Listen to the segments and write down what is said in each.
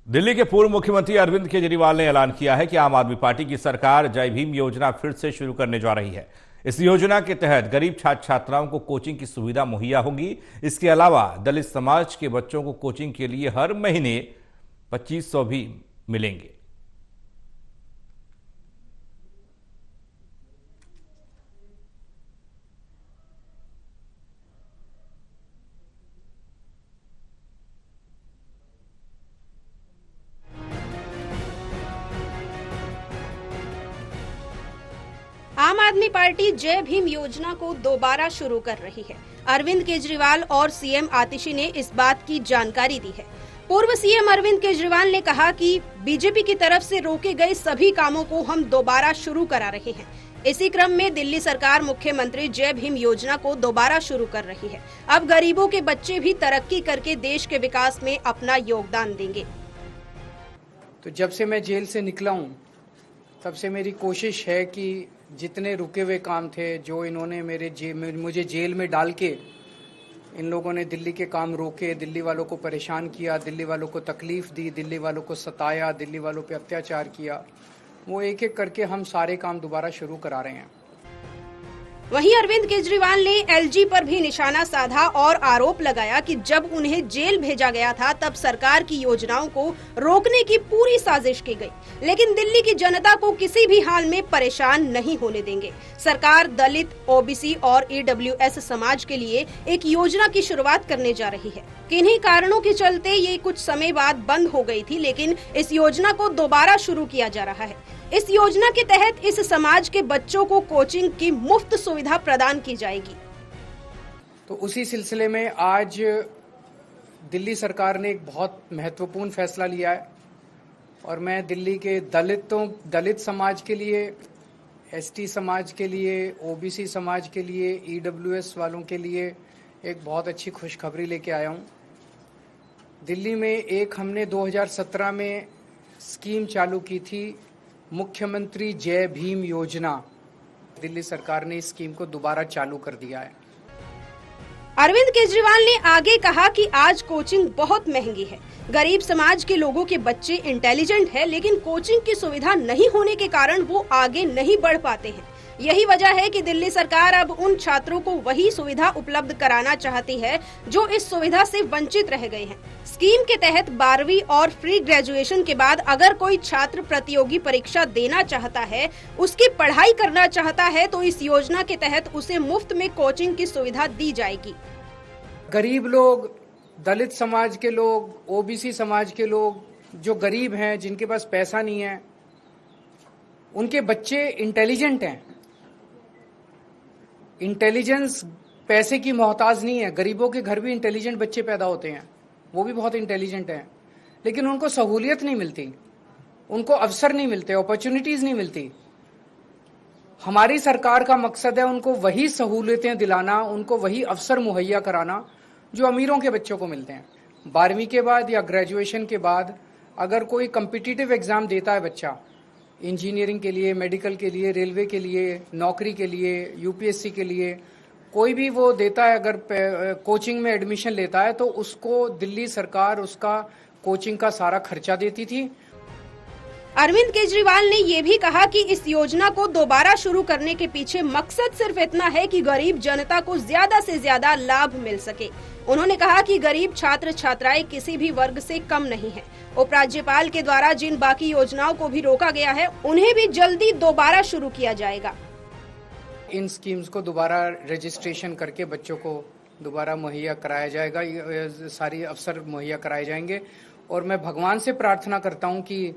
दिल्ली के पूर्व मुख्यमंत्री अरविंद केजरीवाल ने ऐलान किया है कि आम आदमी पार्टी की सरकार जय भीम योजना फिर से शुरू करने जा रही है। इस योजना के तहत गरीब छात्र छात्राओं को कोचिंग की सुविधा मुहैया होगी। इसके अलावा दलित समाज के बच्चों को कोचिंग के लिए हर महीने 2500 भी मिलेंगे। आम आदमी पार्टी जय भीम योजना को दोबारा शुरू कर रही है। अरविंद केजरीवाल और सीएम आतिशी ने इस बात की जानकारी दी है। पूर्व सीएम अरविंद केजरीवाल ने कहा कि बीजेपी की तरफ से रोके गए सभी कामों को हम दोबारा शुरू करा रहे हैं। इसी क्रम में दिल्ली सरकार मुख्यमंत्री जय भीम योजना को दोबारा शुरू कर रही है। अब गरीबों के बच्चे भी तरक्की करके देश के विकास में अपना योगदान देंगे। तो जब से मैं जेल से निकला हूँ तब से मेरी कोशिश है कि जितने रुके हुए काम थे, जो इन्होंने मुझे जेल में डाल के इन लोगों ने दिल्ली के काम रोके, दिल्ली वालों को परेशान किया, दिल्ली वालों को तकलीफ दी, दिल्ली वालों को सताया, दिल्ली वालों पे अत्याचार किया, वो एक एक करके हम सारे काम दोबारा शुरू करा रहे हैं। वहीं अरविंद केजरीवाल ने एलजी पर भी निशाना साधा और आरोप लगाया कि जब उन्हें जेल भेजा गया था तब सरकार की योजनाओं को रोकने की पूरी साजिश की गई, लेकिन दिल्ली की जनता को किसी भी हाल में परेशान नहीं होने देंगे। सरकार दलित, ओबीसी और ईडब्ल्यूएस समाज के लिए एक योजना की शुरुआत करने जा रही है। किन्हीं कारणों के चलते ये कुछ समय बाद बंद हो गई थी, लेकिन इस योजना को दोबारा शुरू किया जा रहा है। इस योजना के तहत इस समाज के बच्चों को कोचिंग की मुफ्त सुविधा प्रदान की जाएगी। तो उसी सिलसिले में आज दिल्ली सरकार ने एक बहुत महत्वपूर्ण फैसला लिया है और मैं दिल्ली के दलित समाज के लिए, एसटी समाज के लिए, ओबीसी समाज के लिए, ईडब्ल्यूएस वालों के लिए एक बहुत अच्छी खुशखबरी लेके आया हूँ। दिल्ली में हमने 2017 में स्कीम चालू की थी, मुख्यमंत्री जय भीम योजना। दिल्ली सरकार ने इस स्कीम को दोबारा चालू कर दिया है। अरविंद केजरीवाल ने आगे कहा कि आज कोचिंग बहुत महंगी है। गरीब समाज के लोगों के बच्चे इंटेलिजेंट हैं, लेकिन कोचिंग की सुविधा नहीं होने के कारण वो आगे नहीं बढ़ पाते हैं। यही वजह है कि दिल्ली सरकार अब उन छात्रों को वही सुविधा उपलब्ध कराना चाहती है जो इस सुविधा से वंचित रह गए हैं। स्कीम के तहत 12वीं और प्री ग्रेजुएशन के बाद अगर कोई छात्र प्रतियोगी परीक्षा देना चाहता है, उसकी पढ़ाई करना चाहता है, तो इस योजना के तहत उसे मुफ्त में कोचिंग की सुविधा दी जाएगी। गरीब लोग, दलित समाज के लोग, ओबीसी समाज के लोग जो गरीब हैं, जिनके पास पैसा नहीं है, उनके बच्चे इंटेलिजेंट हैं। इंटेलिजेंस पैसे की मोहताज नहीं है। गरीबों के घर भी इंटेलिजेंट बच्चे पैदा होते हैं, वो भी बहुत इंटेलिजेंट हैं, लेकिन उनको सहूलियत नहीं मिलती, उनको अवसर नहीं मिलते, अपॉर्चुनिटीज नहीं मिलती। हमारी सरकार का मकसद है उनको वही सहूलियतें दिलाना, उनको वही अवसर मुहैया कराना जो अमीरों के बच्चों को मिलते हैं। 12वीं के बाद या ग्रेजुएशन के बाद अगर कोई कम्पिटिटिव एग्जाम देता है बच्चा, इंजीनियरिंग के लिए, मेडिकल के लिए, रेलवे के लिए, नौकरी के लिए, यूपीएससी के लिए, कोई भी वो देता है, अगर कोचिंग में एडमिशन लेता है तो उसको दिल्ली सरकार उसका कोचिंग का सारा खर्चा देती थी। अरविंद केजरीवाल ने ये भी कहा कि इस योजना को दोबारा शुरू करने के पीछे मकसद सिर्फ इतना है कि गरीब जनता को ज्यादा से ज्यादा लाभ मिल सके। उन्होंने कहा कि गरीब छात्र छात्राएं किसी भी वर्ग से कम नहीं है। उपराज्यपाल के द्वारा जिन बाकी योजनाओं को भी रोका गया है, उन्हें भी जल्दी दोबारा शुरू किया जाएगा। इन स्कीम्स को दोबारा रजिस्ट्रेशन करके बच्चों को दोबारा मुहैया कराया जाएगा, सारी अवसर मुहैया कराए जाएंगे। और मैं भगवान से प्रार्थना करता हूँ कि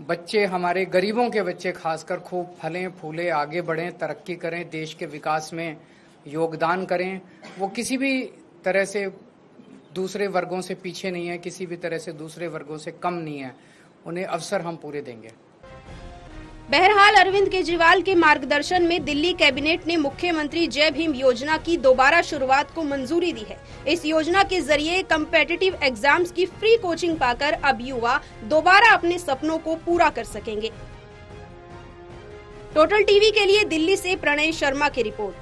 बच्चे, हमारे गरीबों के बच्चे खासकर, खूब फलें फूले, आगे बढ़ें, तरक्की करें, देश के विकास में योगदान करें। वो किसी भी तरह से दूसरे वर्गों से पीछे नहीं है, किसी भी तरह से दूसरे वर्गों से कम नहीं है। उन्हें अवसर हम पूरे देंगे। बहरहाल अरविंद केजरीवाल के मार्गदर्शन में दिल्ली कैबिनेट ने मुख्यमंत्री जय भीम योजना की दोबारा शुरुआत को मंजूरी दी है। इस योजना के जरिए कम्पिटिटिव एग्जाम्स की फ्री कोचिंग पाकर अब युवा दोबारा अपने सपनों को पूरा कर सकेंगे। टोटल टीवी के लिए दिल्ली से प्रणय शर्मा की रिपोर्ट।